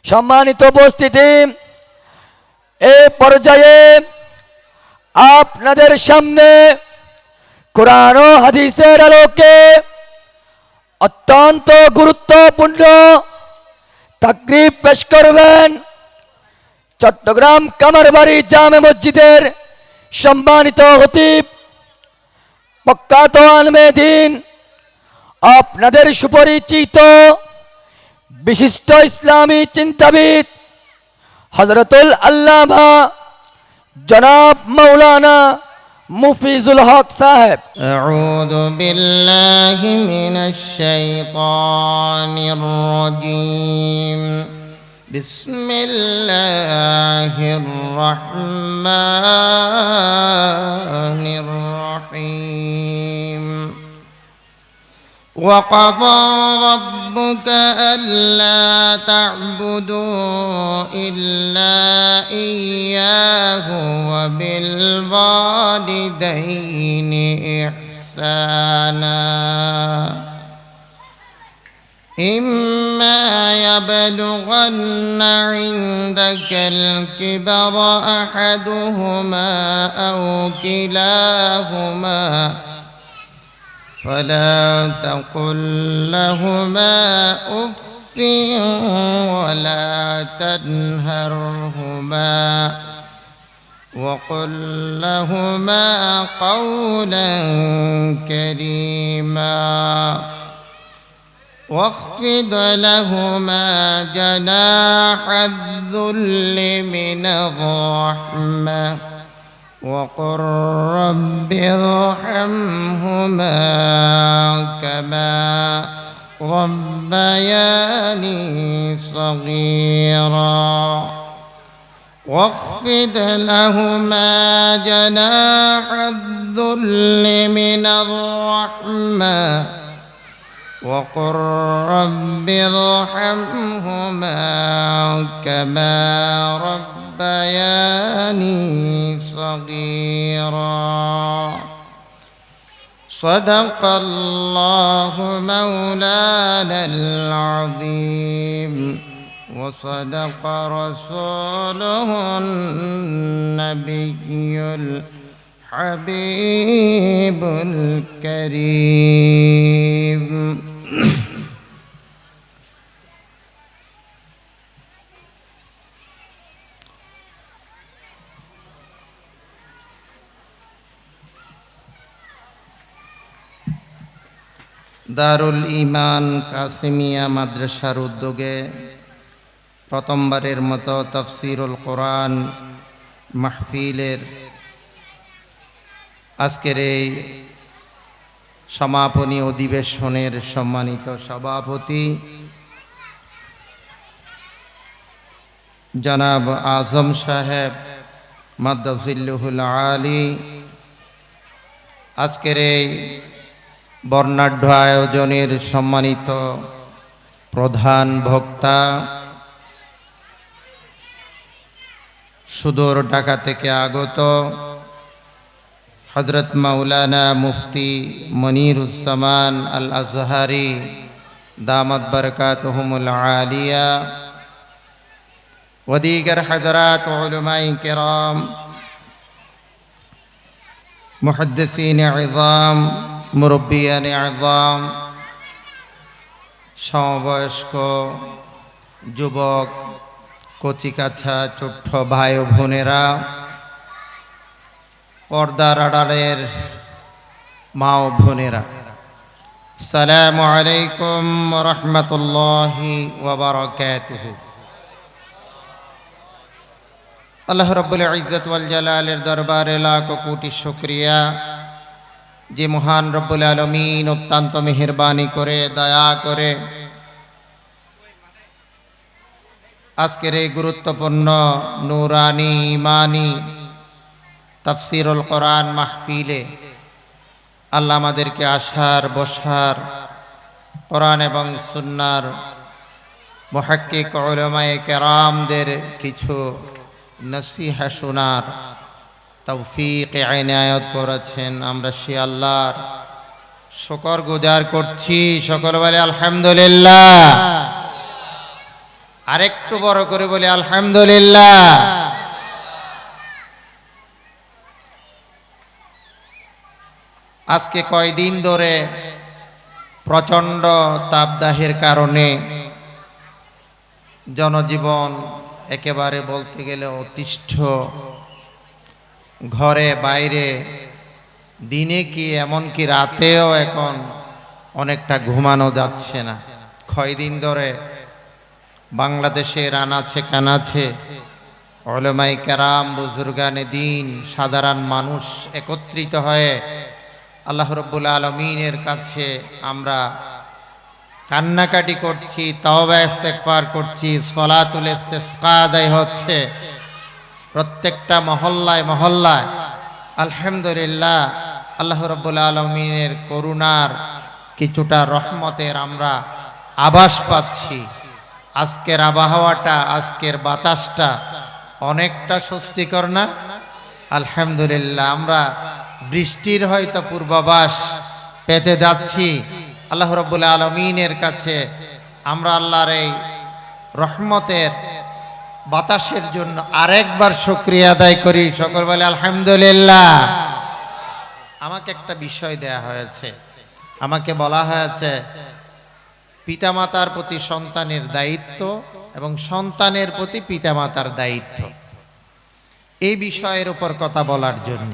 সম্মানিত উপস্থিতি, এই পর্যায়ে আপনাদের সামনে কোরআন ও হাদিসের আলোকে অত্যন্ত গুরুত্বপূর্ণ তাকরীর পেশ করবেন চট্টগ্রাম কামারবাড়ি জামে মসজিদের সম্মানিত খতিব প্রখ্যাত আলেমে দ্বীন, আপনাদের সুপরিচিত বিশিষ্ট ইসলামী চিন্তাবিদ হযরতুল আল্লামা জনাব মাওলানা মুফিজুল হক সাহেব। আউযু বিল্লাহি মিনাশ শাইতানির রাজীম। বিসমিল্লাহির রহমানির রহিম। وقضى ربك ألا تعبدوا إلا إياه وبالوالدين إحسانا إما يبلغن عندك الكبر أحدهما أو كلاهما فلا تقل لهما أف ولا تنهرهما وقل لهما قولا كريما واخفض لهما جناح الذل من الرحمة وقل رب ارحمهما كما ربياني صغيرا واخفض لهما جناح الذل من الرحمة وقل رب ارحمهما كما ربياني صغيرا صدق الله مولانا العظيم وصدق رسوله النبي الحبيب الكريم দারুল ঈমান কাসিমিয়া মাদ্রাসার উদ্যোগে প্রথমবারের মতো তাফসীরুল কোরআন মাহফিলের আজকের এই সমাপনী অধিবেশনের সম্মানিত সভাপতি জনাব আজম সাহেব মাদ্দাজিল্লুহুল আলী, আজকের এই বর্ণাঢ্য আয়োজনের সম্মানিত প্রধান বক্তা, সুদূর ঢাকা থেকে আগত হযরত মাওলানা মুফতি মনিরুজ্জামান আল আজহারি দামাত বরকাতুহুমুল আলিয়া ওয়া দীগার হযরাত উলামায়ে কিরাম, মুহাদ্দিসিন ইযাম, মুরব্বিয়ান ইযাম, সমবয়স্ক যুবক, কচিকাছা, ছোট্ট ভাই ও বোনেরা, পর্দার আড়ালের মা ও বোনেরা, আসসালামু আলাইকুম ওয়া রাহমাতুল্লাহি ওয়া বারাকাতুহু। আল্লাহ রাব্বুল ইজ্জত ওয়াল জালালের দরবারে লাখ কোটি শুকরিয়া, যে মহান রব্বুল আলামিন অত্যন্ত মেহেরবানি করে দয়া করে আজকের এই গুরুত্বপূর্ণ নূরানি ইমানি তাফসীরুল কোরআন মাহফিলে আল্লাহ আমাদেরকে আসার বসার, কোরআন এবং সুন্নাহর মুহাক্কিক উলামায়ে কেরামদের কিছু নসিহা শোনার তৌফিক ইনায়াত করেছেন। আমরা সে আল্লাহর শুকর গুজার করছি। সকল বলে আলহামদুলিল্লাহ। আরেকটু বড় করে বলি আলহামদুলিল্লাহ। আজকে কয়দিন ধরে প্রচণ্ড তাপদাহের কারণে জনজীবন একেবারে বলতে গেলে অতিষ্ঠ, ঘরে বাইরে, দিনে কি এমনকি রাতেও এখন অনেকটা ঘুমানো যাচ্ছে না। কয়দিন ধরে বাংলাদেশের আনাচে কানাচে উলামায়ে কেরাম, বুজুর্গানে দ্বীন, সাধারণ মানুষ একত্রিত হয়ে আল্লাহ রাব্বুল আলামিনের কাছে আমরা কান্নাকাটি করছি, তাওবা ইস্তেগফার করছি, সলাতুল ইস্তিসকা আদায় হচ্ছে প্রত্যেকটা মহল্লায় মহল্লায়। আলহামদুলিল্লাহ, আল্লাহ রাব্বুল আলামিনের করুণার কিছুটা রহমতের আমরা আভাস পাচ্ছি। আজকের আবহাওয়াটা, আজকের বাতাসটা অনেকটা স্বস্তিকর না? আলহামদুলিল্লাহ, আমরা বৃষ্টির হয়তো পূর্বাভাস পেতে যাচ্ছি। আল্লাহ রাব্বুল আলামিনের কাছে আমরা আল্লাহর এই রহমতের বাতাসের জন্য আরেকবার শুকরিয়া আদায় করি। সকল বলে আলহামদুলিল্লাহ। আমাকে একটা বিষয় দেয়া হয়েছে, আমাকে বলা হয়েছে পিতামাতার প্রতি সন্তানের দায়িত্ব এবং সন্তানের প্রতি পিতামাতার দায়িত্ব, এই বিষয়ের উপর কথা বলার জন্য।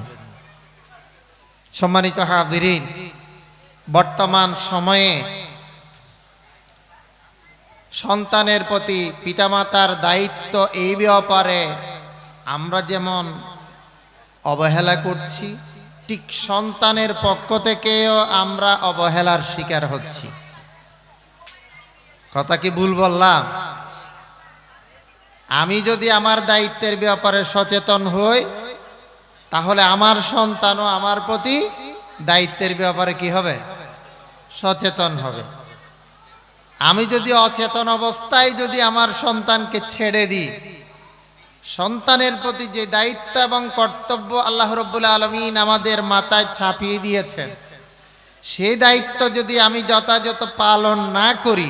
সম্মানিত হাজিরিন, বর্তমান সময়ে সন্তানের প্রতি পিতামাতার দায়িত্ব এই ব্যাপারে আমরা যেমন অবহেলা করছি, ঠিক সন্তানের পক্ষ থেকেও আমরা অবহেলার শিকার হচ্ছি। কথা কি ভুল বললাম? আমি যদি আমার দায়িত্বের ব্যাপারে সচেতন হই, তাহলে আমার সন্তানও আমার প্রতি দায়িত্বের ব্যাপারে কি হবে? সচেতন হবে। আমি যদি অচেতন অবস্থায় যদি আমার সন্তানকে ছেড়ে দিই, সন্তানের প্রতি যে দায়িত্ব এবং কর্তব্য আল্লাহ রাব্বুল আলামিন আমাদের মাথায় চাপিয়ে দিয়েছেন, সেই দায়িত্ব যদি আমি যথাযথ পালন না করি,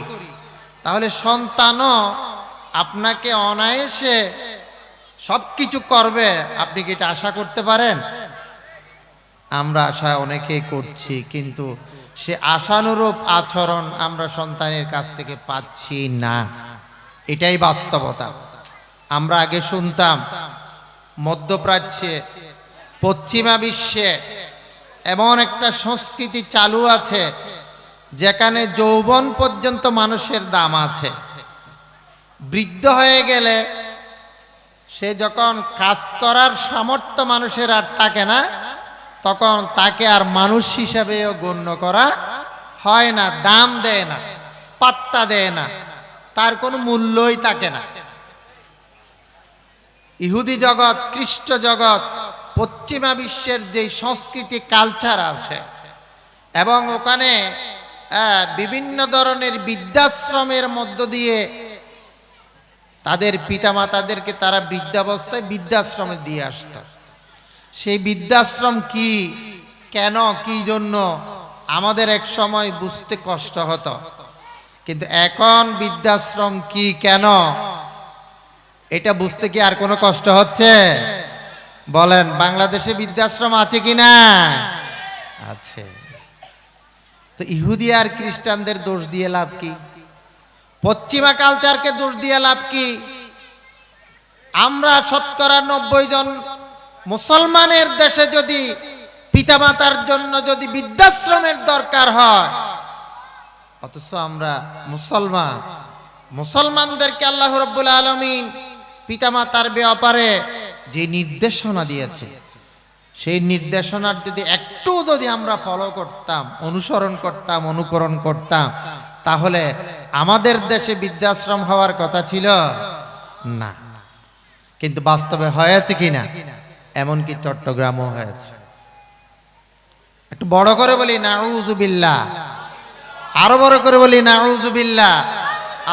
তাহলে সন্তানও আপনাকে অনায়াসে সব কিছু করবে। আপনি কি এটা আশা করতে পারেন? আমরা আশা অনেকেই করছি, কিন্তু সে আশানুরূপ আচরণ আমরা সন্তানের কাছ থেকে পাচ্ছি না। এটাই বাস্তবতা। আমরা আগে শুনতাম মধ্যপ্রাচ্যে, পশ্চিমা বিশ্বে এমন একটা সংস্কৃতি চালু আছে যেখানে যৌবন পর্যন্ত মানুষের দাম আছে। বৃদ্ধ হয়ে গেলে সে যখন কাজ করার সামর্থ্য মানুষের আর থাকে না, তখন তাকে আর মানুষ হিসাবেও গণ্য করা হয় না, দাম দেয় না, পাত্তা দেয় না, তার কোনো মূল্যই থাকে না। ইহুদি জগৎ, খ্রিস্ট জগৎ, পশ্চিমা বিশ্বের যে সংস্কৃতি কালচার আছে, এবং ওখানে বিভিন্ন ধরনের বৃদ্ধাশ্রমের মধ্য দিয়ে তাদের পিতামাতাদেরকে তারা বৃদ্ধাবস্থায় বৃদ্ধাশ্রমে দিয়ে আসত। সেই বৃদ্ধাশ্রম কি, কেন, কি জন্য আমাদের এক সময় বুঝতে কষ্ট হতো, কিন্তু এখন বৃদ্ধাশ্রম কি, কেন, এটা বুঝতে কি আর কোনো কষ্ট হচ্ছে? বলেন, বাংলাদেশে বৃদ্ধাশ্রম আছে কি না? আছে। তো ইহুদি আর খ্রিস্টানদের দোষ দিয়ে লাভ কি? পশ্চিমা কালচারকে দোষ দিয়ে লাভ কি? আমরা ৯০% জন মুসলমানের দেশে যদি পিতামাতার জন্য যদি বৃদ্ধাশ্রমের দরকার হয়, অথচ আমরা মুসলমানদেরকে আল্লাহ রাব্বুল আলামিন পিতামাতার ব্যাপারে যে নির্দেশনা দিয়েছে, সেই নির্দেশনার যদি একটু যদি আমরা ফলো করতাম, অনুসরণ করতাম, অনুকরণ করতাম, তাহলে আমাদের দেশে বৃদ্ধাশ্রম হওয়ার কথা ছিল না। কিন্তু বাস্তবে হয়েছে কিনা? এমনকি চট্টগ্রামও হয়েছে। একটু বড় করে বলি নাউযুবিল্লাহ, আরো বড় করে বলি নাউযুবিল্লাহ।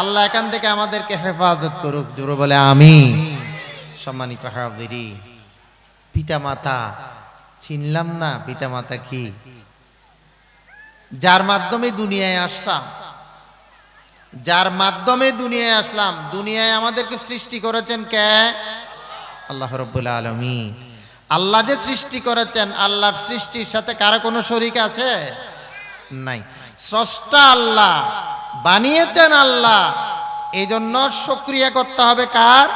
আল্লাহ এখান থেকে আমাদেরকে হেফাজত করুক, জোরে বলে আমিন। সম্মানিত হাজিরিন, পিতামাতা চিনলাম না। পিতামাতা কি? যার মাধ্যমে দুনিয়ায় আসলাম, যার মাধ্যমে দুনিয়ায় আসলাম। দুনিয়ায় আমাদেরকে সৃষ্টি করেছেন কে? আল্লাহ রাব্বুল আলামিন। আল্লাহ যে সৃষ্টি করেছেন, আল্লাহর সৃষ্টির সাথে কারো কোনো শরীক আছে? নাই। স্রষ্টা আল্লাহ, বানিয়েছেন আল্লাহ, এই জন্য শুকরিয়া করতে হবে কার?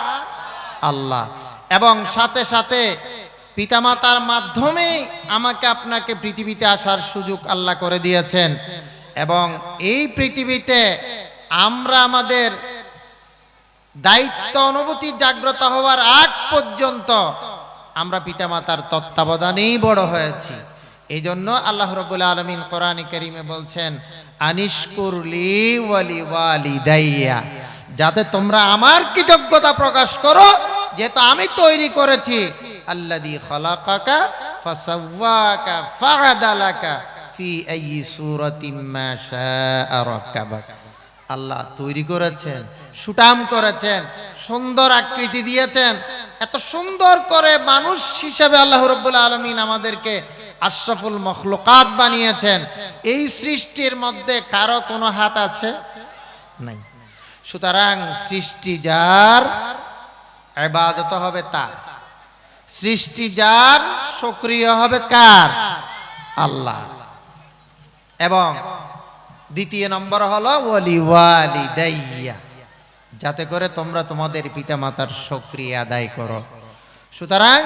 আল্লাহ। এবং সাথে সাথে পিতামাতার মাধ্যমে আমাকে আপনাকে পৃথিবীতে আসার সুযোগ আল্লাহ করে দিয়েছেন। এবং এই পৃথিবীতে আমরা আমাদের দায়িত্ব অনুভূতি জাগ্রত হওয়ার আগ পর্যন্ত আমরা পিতামাতার তত্ত্বাবধানেই বড় হয়েছি। এই জন্য আল্লাহ রাব্বুল আলামিন কোরআনে কারীমে বলছেন, আনিশকুর লি ওয়ালি ওয়ালিদাইয়া, যাতে তোমরা আমার কৃতজ্ঞতা প্রকাশ করো, যেহেতু আমি তৈরি করেছি। আল্লাযী খালাকাকা ফাসাওয়াকা ফাআদালাকা ফি আইয়ি সূরাতিন মা শাআ রাক্কাবাকা। আল্লাহ তৈরি করেছেন, সুঠাম করেছেন, সুন্দর আকৃতি দিয়েছেন। এত সুন্দর করে মানুষ হিসেবে আল্লাহ রাব্বুল আলামিন আমাদেরকে আশরাফুল মখলুকাত বানিয়েছেন। এই সৃষ্টির মধ্যে কারো কোনো হাত আছে? নাই। সুতরাং সৃষ্টি যার, ইবাদত হবে তার। সৃষ্টি যার, শুকরিয়া হবে কার? আল্লাহ। এবং দ্বিতীয় নম্বর হলো ওয়ালি ওয়ালিদাইয়া, যাতে করে তোমরা তোমাদের পিতামাতার শুকরিয়া আদায় করো। সুতরাং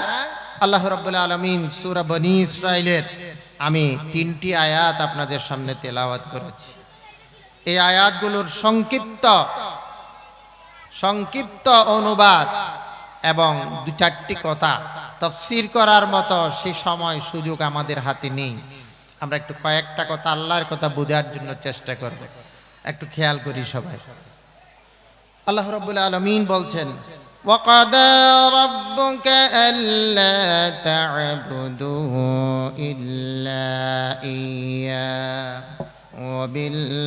আল্লাহ রাব্বুল আলামিন সূরা বনী ইসরাইলের আমি 3টি আয়াত আপনাদের সামনে তেলাওয়াত করেছি। এই আয়াতগুলোর সংক্ষিপ্ত অনুবাদ এবং 2-4টি কথা তাফসীর করার মতো সেই সময় সুযোগ আমাদের হাতে নেই। আমরা একটু কয়েকটা কথা আল্লাহর কথা বোঝার জন্য চেষ্টা করব। একটু খেয়াল করি সবাই। আল্লাহ রাব্বুল আলামিন বলছেন, وَقَضَى رَبُّكَ أَلَّا تَعْبُدُوا إِلَّا إِيَّاهُ وَبِالْوَالِدَيْنِ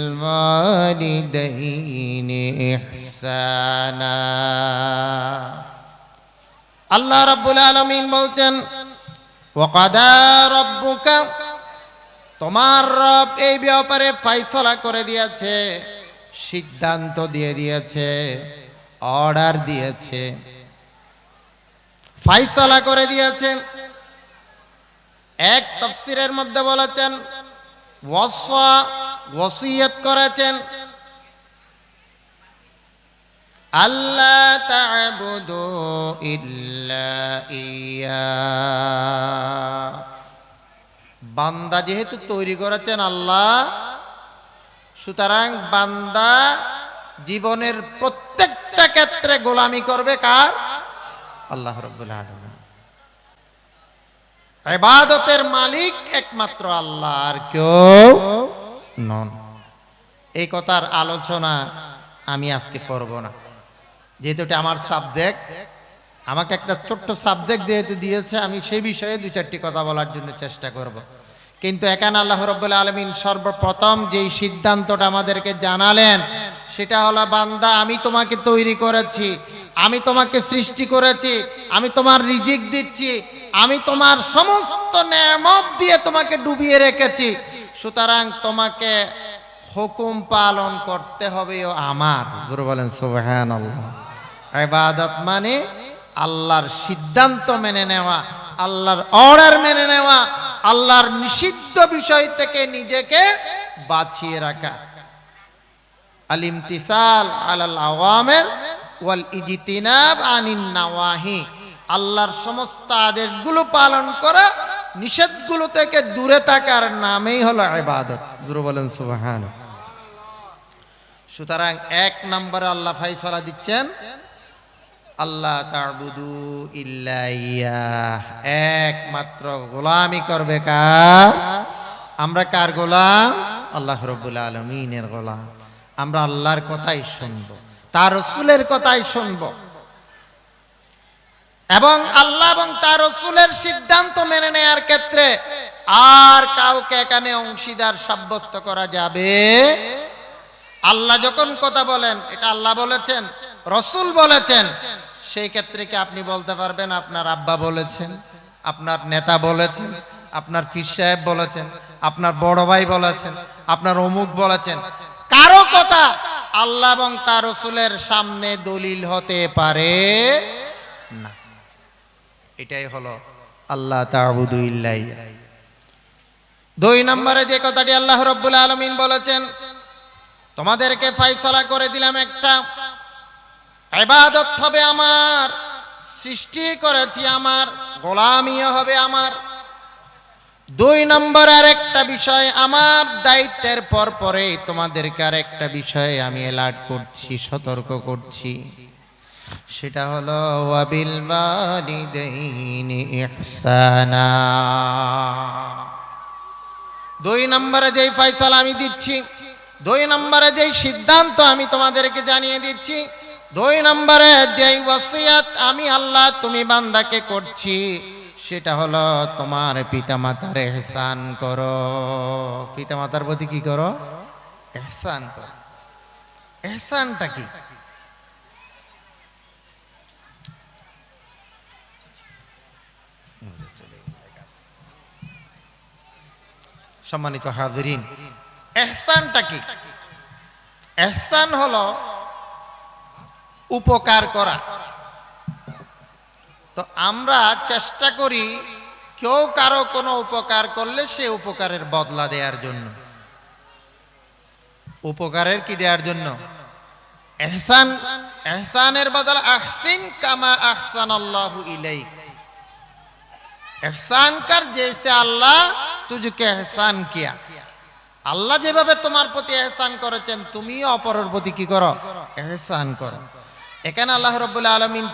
إِحْسَانًا। আল্লাহ রাব্বুল আলামিন বলছেন, وَقَضَى رَبُّكَ, তোমার রব এই ব্যাপারে ফয়সালা করে দিয়েছে, সিদ্ধান্ত দিয়ে দিয়েছে, অর্ডার দিয়েছে, ফয়সালা করে দিয়েছে। এক তাফসীরের মধ্যে বলেছেন ওয়াসা, ওসিয়ত করেছেন, আল্লাহ তা'বুদু ইল্লা ইয়া। বান্দা যেহেতু তৈরি করেছেন আল্লাহ, সুতরাং বান্দা জীবনের প্রত্যেকটা ক্ষেত্রে গোলামি করবে কার? আল্লাহ রাব্বুল আলামিন। ইবাদতের মালিক একমাত্র আল্লাহ, আর কেউ নন। এই কথার আলোচনা আমি আজকে করব না, যেহেতু এটা আমার সাবজেক্ট। আমাকে একটা ছোট্ট সাবজেক্ট যেহেতু দিয়েছে, আমি সেই বিষয়ে 2-4টি কথা বলার জন্য চেষ্টা করব। কিন্তু এখানে আল্লাহ রাব্বুল আলামিন সর্বপ্রথম যেই সিদ্ধান্তটা আমাদেরকে জানালেন, সেটা হলো, বান্দা আমি তোমাকে তৈরি করেছি, আমি তোমাকে সৃষ্টি করেছি, আমি তোমার রিজিক দিচ্ছি, আমি তোমার সমস্ত নেয়ামত দিয়ে তোমাকে ডুবিয়ে রেখেছি। সুতরাং তোমাকে হুকুম পালন করতে হবে আমার। জোরে বলেন সুবহানাল্লাহ। ইবাদত মানে আল্লাহর সিদ্ধান্ত মেনে নেওয়া, আল্লাহর অর্ডার মেনে নেওয়া, আল্লাহর নিষিদ্ধ বিষয় থেকে নিজেকে বাঁচিয়ে রাখা। আল ইমতিসাল আলাল আওয়ামির ওয়াল ইজতিনাব আনিন নাওয়াহি, আল্লাহর সমস্ত আদেশগুলো পালন করা, নিষেধগুলো থেকে দূরে থাকার নামেই হলো ইবাদত। জোরে বলেন সুবহানাল্লাহ। সুতরাং 1 নম্বরে আল্লাহ ফয়সালা দিচ্ছেন, আল্লাহ তা'বুদু ইল্লা ইয়্যাহ, একমাত্র গোলামি করবে কার? আমরা কার গোলাম? আল্লাহ রাব্বুল আলামিনের গোলাম। আমরা আল্লাহর কথাই শুনবো, তার রাসূলের কথাই শুনবো, এবং আল্লাহ এবং তার রাসূলের সিদ্ধান্ত মেনে নেয়ার ক্ষেত্রে আর কাউকে এখানে অংশীদার সাব্যস্ত করা যাবে। আল্লাহ যখন কথা বলেন, এটা আল্লাহ বলেছেন, রাসূল বলেছেন, সেই ক্ষেত্রে কি আপনি বলতে পারবেন আপনার আব্বা বলেছেন, আপনার নেতা বলেছেন, আপনার পীর সাহেব বলেছেন, আপনার বড় ভাই বলেছেন, আপনার অমুক বলেছেন? কারো কথা আল্লাহ এবং তার রাসূলের সামনে দলিল হতে পারে না। এটাই হলো আল্লাহ তা'বুদু ইল্লাহি। 2 নম্বরে যে কথাটি আল্লাহ রাব্বুল আলামিন বলেছেন, তোমাদেরকে ফয়সালা করে দিলাম একটা ইবাদত হবে আমার, সৃষ্টি করেছি আমার, গোলামিও হবে আমার। 2 নম্বর আর একটা বিষয়, আমার দায়িত্বের পরে তোমাদেরকে আর একটা বিষয়ে আমি অ্যালার্ট করছি, সতর্ক করছি, সেটা হলো ওয়াবিল ওয়ালিদাইনি ইহসানা। 2 নম্বরে যেই ফয়সালা আমি দিচ্ছি, 2 নম্বরে যেই সিদ্ধান্ত আমি তোমাদেরকে জানিয়ে দিচ্ছি, 2 নম্বরে যেই ওয়াসিয়াত আমি আল্লাহ তুমি বান্দাকে করছি, সেটা হলো তোমার পিতামাতার ইহসান করো। পিতামাতার প্রতি কি করো? ইহসান করো। ইহসানটা কি? সম্মানিত হাজিরিন, ইহসানটা কি? ইহসান হলো উপকার করা। তো আমরা চেষ্টা করি কেউ কারো কোনো উপকার করলে সে উপকারের বদলা দেওয়ার জন্য। উপকারের কি দেওয়ার জন্য? ইহসান। ইহসানের বদলা আহসিন কামা আহসানাল্লাহু ইলাইক। ইহসান কর জैसे আল্লাহ তুঝকে ইহসান কিয়া। আল্লাহ যেভাবে তোমার প্রতি ইহসান করেছেন, তুমিও অপরের প্রতি কি করো? ইহসান করো। এখানে আল্লাহ রাব্বুল আলামিন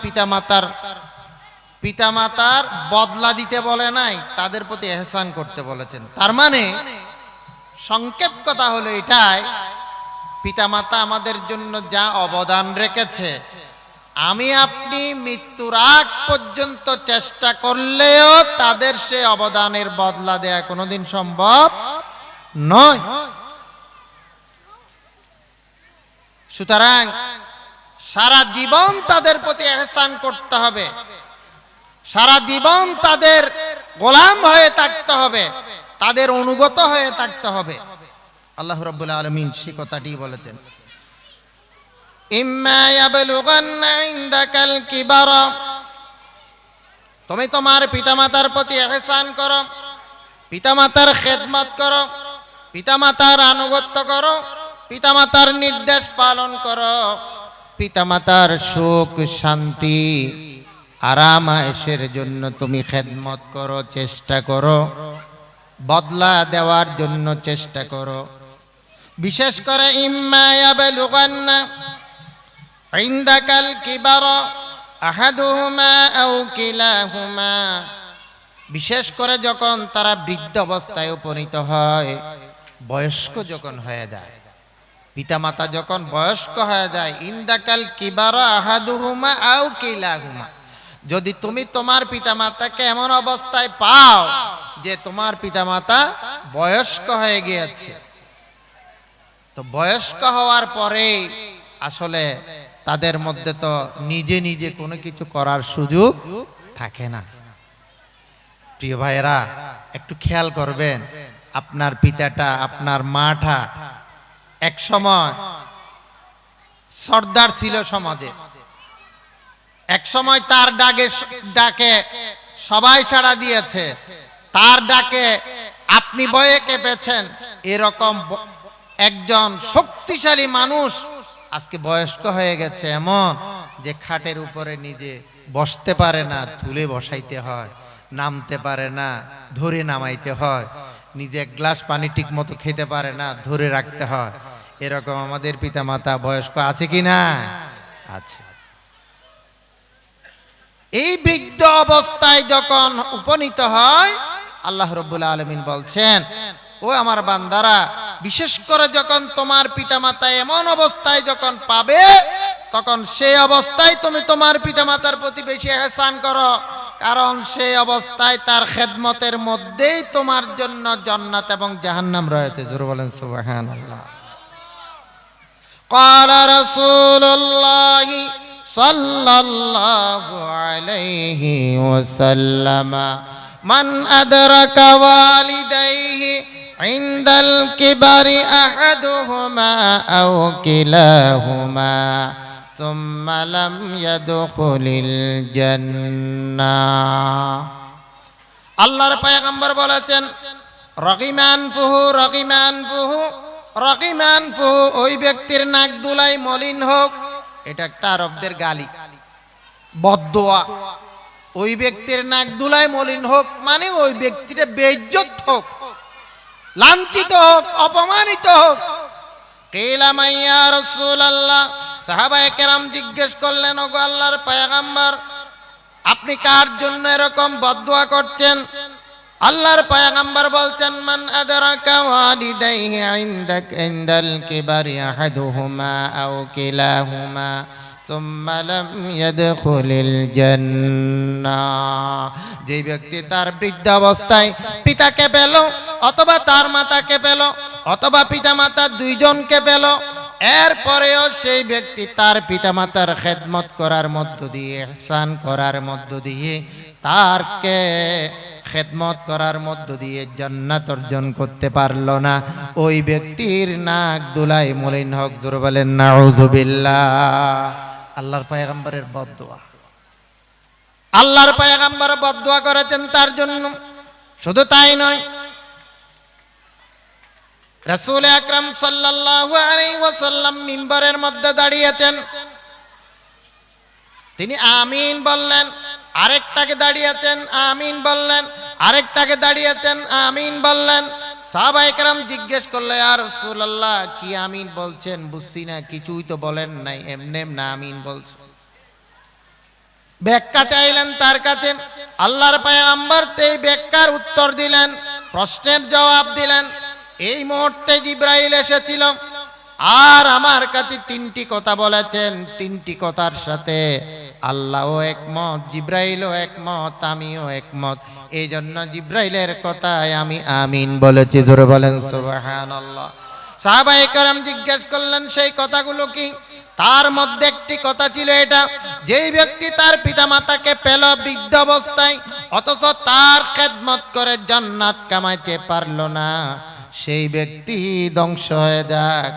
পিতামাতার বদলা দিতে বলে নাই, তাদের প্রতি ইহসান করতে বলেছেন। তার মানে সংক্ষেপ কথা হলো এটাই, পিতামাতা আমাদের জন্য যা অবদান রেখেছে, আমি আপনি মৃত্যুর আগ পর্যন্ত চেষ্টা করলেও তাদের সে অবদানের বদলা দেয়া কোনোদিন সম্ভব নয়। সুতরাং সারা জীবন তাদের প্রতি ইহসান করতে হবে, সারা জীবন তাদের গোলাম হয়ে থাকতে হবে, তাদের অনুগত হয়ে থাকতে হবে। আল্লাহ রাব্বুল আলামিন সেই কথাটি বলেছেন, ইম্মা ইয়াবলুগান্না ইনদাকাল কিবারা, তুমি তোমার পিতামাতার প্রতি ইহসান করো, পিতামাতার খেদমত করো, পিতামাতার আনুগত্য করো, পিতামাতার নির্দেশ পালন করো, পিতামাতার সুখ শান্তি আরাম আয়েশের জন্য তুমি খেদমত করো, চেষ্টা করো, বদলা দেওয়ার জন্য চেষ্টা করো। বিশেষ করে ইম্মা ইয়াবলুগান্না ইনদাকাল কিবারা আহাদুহুমা আও কিলাহুমা, বিশেষ করে যখন তারা বৃদ্ধ অবস্থায় উপনীত হয়, বয়স্ক যখন হয়ে যায়, পিতামাতা যখন বয়স্ক হয়ে যায়, ইনদাকাল কিবারা আহাদুহুমা আও কিলাহুমা, যদি তুমি তোমার পিতামাতাকে এমন অবস্থায় পাও যে তোমার পিতামাতা বয়স্ক হয়ে গিয়েছে, তো বয়স্ক হওয়ার পরে আসলে তাদের মধ্যে তো নিজে নিজে কোনো কিছু করার সুযোগ থাকে না। প্রিয় ভাইয়েরা, একটু খেয়াল করবেন, আপনার পিতাটা, আপনার মাটা এক সময় সর্দার ছিল সমাজে, এক সময় তার ডাকে সবাই সাড়া দিয়েছে, তার ডাকে আপনি ভয়ে কেঁপেছেন। এরকম একজন শক্তিশালী মানুষ আজকে বয়স্ক হয়ে গেছে, এমন যে খাটের উপরে নিজে বসতে পারে না, তুলে বসাইতে হয়, নামতে পারে না, ধরে নামাইতে হয়, নিজে এক গ্লাস পানি ঠিক মতো খেতে পারে না, ধরে রাখতে হয়। এরকম আমাদের পিতামাতা বয়স্ক আছে কি না? আছে। এই বৃদ্ধ অবস্থায় যখন উপনীত হয়, আল্লাহ রাব্বুল আলামিন বলছেন, ও আমার বান্দারা, বিশেষ করে যখন তোমার পিতামাতা এমন অবস্থায় যখন পাবে, তখন সেই অবস্থায় তুমি তোমার পিতামাতার প্রতি বেশি ইহসান করো, কারণ সেই অবস্থায় তার খেদমতের মধ্যেই তোমার জন্য জান্নাত এবং জাহান্নাম রয়েছে। জোরে বলেন সুবহানাল্লাহ। ক্বালা রাসূলুল্লাহ সাল্লাল্লাহু আলাইহি ওয়াসাল্লাম, মান আদরাকা ওয়ালিদাইহি ইনদাল কিবারি আহাদুহুমা আও কিলাহুমা সুম্মা লাম ইয়াদখুলিল জান্নাহ। আল্লাহর পয়গম্বর বলেছেন রগিমান ফুহু রগিমান ফুহু রগিমান ফুহু, ওই ব্যক্তির নাক দুলাই মলিন হোক। এটা একটা আরবদের গালি, বদদোয়া। ওই ব্যক্তির নাক দুলাই মলিন হোক মানে ওই ব্যক্তিটা বেইজ্জত হোক, লাঞ্ছিত হোক, অপমানিত হোক। কিলা মাইয়া রাসূলুল্লাহ, সাহাবায়ে কেরাম জিজ্ঞেস করলেন, ওগো আল্লাহর পয়গম্বর, আপনি কার জন্য এরকম বদদোয়া করছেন? আল্লাহর পয়গম্বর বলছেন, মান আদরাকা ওয়ালিদাইহি ইনদাল কিবারি আহাদুহুমা আও কিলাহুমা সুম্মা লাম ইয়াদখুলিল জান্নাহ। যে ব্যক্তি তার বৃদ্ধাবস্থায় পিতাকে পেল, অথবা তার মাতাকে পেল, অথবা পিতামাতা দুইজনকে পেল, এরপরেও সেই ব্যক্তি তার পিতামাতার খেদমত করার মধ্য দিয়ে, ইহসান করার মধ্য দিয়ে, তারকে খেদমত করার মধ্য দিয়ে জান্নাত অর্জন করতে পারল না, ওই ব্যক্তির নাক দুলাই মলিন হোক। জোরে বলেন নাউযুবিল্লাহ। আল্লাহর পয়গম্বরের বদদোয়া, আল্লাহর পয়গম্বর বদদোয়া করেছেন তার জন্য। শুধু তাই নয়, রাসূল আকরাম সাল্লাল্লাহু আলাইহি ওয়াসাল্লাম মিম্বরের মধ্যে দাঁড়িয়েছেন, তিনি আমিন বললেন, আরেকটাকে দাঁড়িয়েছেন আমিন বললেন, আরেকটাকে দাঁড়িয়েছেন আমিন বললেন। সাহাবায়ে কেরাম জিজ্ঞেস করলো, ইয়া রাসূলুল্লাহ, কি আমিন বলছেন? বুঝছি না, কিছুই তো বলেন নাই, এমনি না আমিন বলছেন। ব্যাখ্যা চাইলেন তার কাছে। আল্লাহর পয়গম্বর এই ব্যাখ্যার উত্তর দিলেন, প্রশ্নের জবাব দিলেন। এই মুহূর্তে জিবরাইল এসেছিল আর আমার কাছে তিনটি কথা বলেছেন। তিনটি কথার সাথে আল্লাহও একমত, জিবরাইলও একমত, আমিও একমত। এই জন্য জিবরাইলের কথায় আমি আমিন বলেছি। জোরে বলেন সুবহানাল্লাহ। সাহাবায়ে কেরাম জিজ্ঞেস করলেন, সেই কথাগুলো কি? তার মধ্যে একটি কথা ছিল এটা, যেই ব্যক্তি তার পিতামাতাকে পেল বৃদ্ধ অবস্থায়, অথচ তার খেদমত করে জান্নাত কামাইতে পারল না, সেই ব্যক্তি ধ্বংস হয়ে যাক।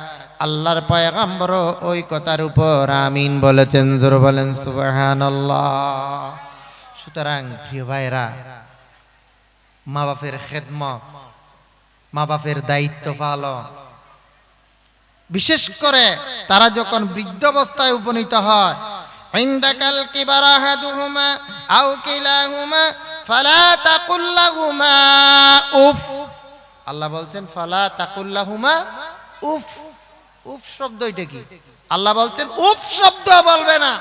আল্লাহর পয়গম্বর ওই কথার উপর আমিন বলেছেন। জোরে বলেন সুবহানাল্লাহ। সুতরাং প্রিয় ভাইরা, মা বাপের খেদমত, মা বাপের দায়িত্ব পালন, বিশেষ করে তারা যখন বৃদ্ধ অবস্থায় উপনীত হয়, ইনদাকাল কিবারা আহাদুহুমা আও কিলাহুমা ফালা তাকুল লাহুমা উফ। আল্লাহ বলছেন ফালা তাকুল লাহুমা উফ। উফ শব্দ এটা কি? আল্লাহ বলছেন উফ শব্দ বলবে না।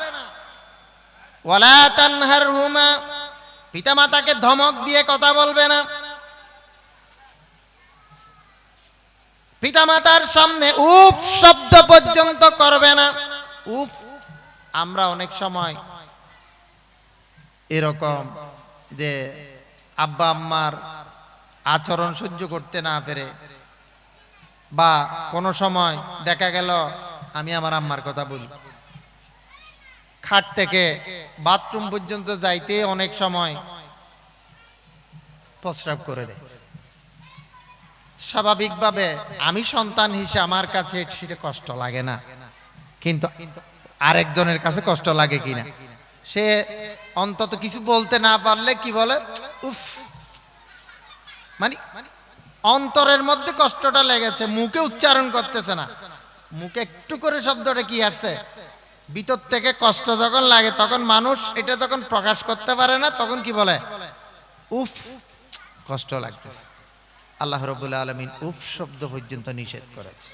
ওয়ালা তানহারহুমা, পিতামাতাকে ধমক দিয়ে কথা বলবে না। পিতামাতার সামনে উফ শব্দ পর্যন্ত করবে না। উফ, আমরা অনেক সময় এরকম যে আব্বা আম্মার আচরণ সহ্য করতে না পেরে, বা কোনো সময় দেখা গেল আমি আমার আম্মার কথা বলি, খাট থেকে বাথরুম পর্যন্ত যাইতে অনেক সময় প্রস্রাব করে দেয়। স্বাভাবিকভাবে আমি সন্তান হিসেবে আমার কাছে সেটা কষ্ট লাগে না, কিন্তু আরেকজনের কাছে কষ্ট লাগে কিনা, সে অন্তত কিছু বলতে না পারলে কি বলে? উফ। মানে অন্তরের মধ্যে কষ্টটা লেগেছে, মুখে উচ্চারণ করতেছে না, মুখে একটু করে শব্দটা কি আসছে, ভিতর থেকে কষ্ট যখন লাগে তখন মানুষ এটা যখন প্রকাশ করতে পারে না, তখন কি বলে? উফ, কষ্ট লাগতেছে। আল্লাহ রাব্বুল আলামিন উফ শব্দ পর্যন্ত নিষেধ করেছে।